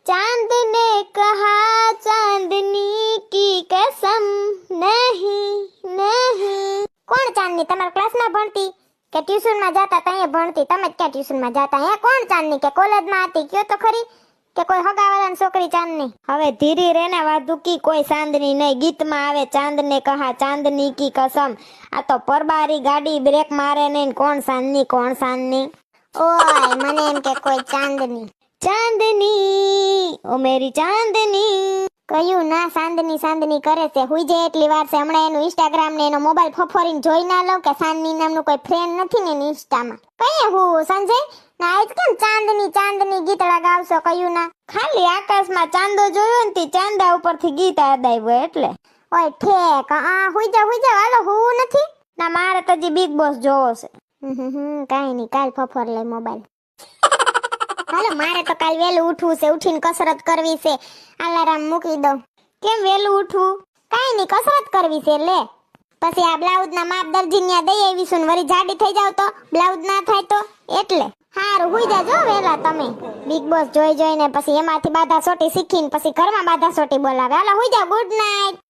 चांद ने कहा चांदनी की कसम नहीं नहीं। કોણ ચાંદની? તમારા ક્લાસમાં ભણતી કે ટ્યુશનમાં જાતા ત્યાં ભણતી? તમે જ ક્યાં ટ્યુશનમાં જાતા? હે કોણ ચાંદની? કે કોલેજમાં હતી? કયો તો ખરી. કે કોઈ હગાવાળાની છોકરી ચાંદની? હવે ધીરી રેને વાદુકી, કોઈ ચાંદની નહીં. ગીતમાં આવે ચાંદ ને કહા ચાંદની કી કસમ. આ તો પરબારી ગાડી બ્રેક મારે નહીં. કોણ ચાંદની? કોણ ચાંદની? ઓય મને એમ કે કોઈ ચાંદની. ચાંદની ઓ મેરી ચાંદની. કયું ના ચાંદની ચાંદની કરે છે. હુઈ જાય એટલી વાર છે. હમણાં એનું ઇન્સ્ટાગ્રામ ને એનો મોબાઈલ ફફોરીને જોઈ ના લઉં કે ચાંદની નામનું કોઈ ફ્રેન્ડ નથી ને એની ઇન્સ્ટામાં. કઈ હું સંજય ના આજ કેમ ચાંદની ચાંદની ગીતડા ગાવશો? કયું ના ખાલી આકાશમાં ચાંદો જોયો ને તે ચાંદા ઉપરથી ગીત યાદ આવ્યું એટલે. ઓય ઠેક હુઈ જાવ હાલો. હું નથી ના, મારે તો હજી બિગ બોસ જોવો છે. કાઈ નહીં, કાલ ફફોર લે મોબાઈલ. હાલો મારે તો કાલ વહેલું ઉઠવું છે. ઉઠીને કસરત કરવી છે. અલાર્મ મૂકી દો. કેમ વહેલું ઉઠવું? કાઈ નહીં, કસરત કરવી છે. લે પછી આ બ્લાઉઝ ના માપ દરજીને દઈ આવીશું ને વળી જાડી થઈ જાવ તો બ્લાઉઝ ના થાય તો એટલે. હારું હુઈ જાજો વેલા તમે. બિગ બોસ જોઈને પછી એમાંથી બાધા સોટી શીખીને પછી ઘરમાં બાધા સોટી બોલાવે. હાલો હુઈ જાવ. Good night.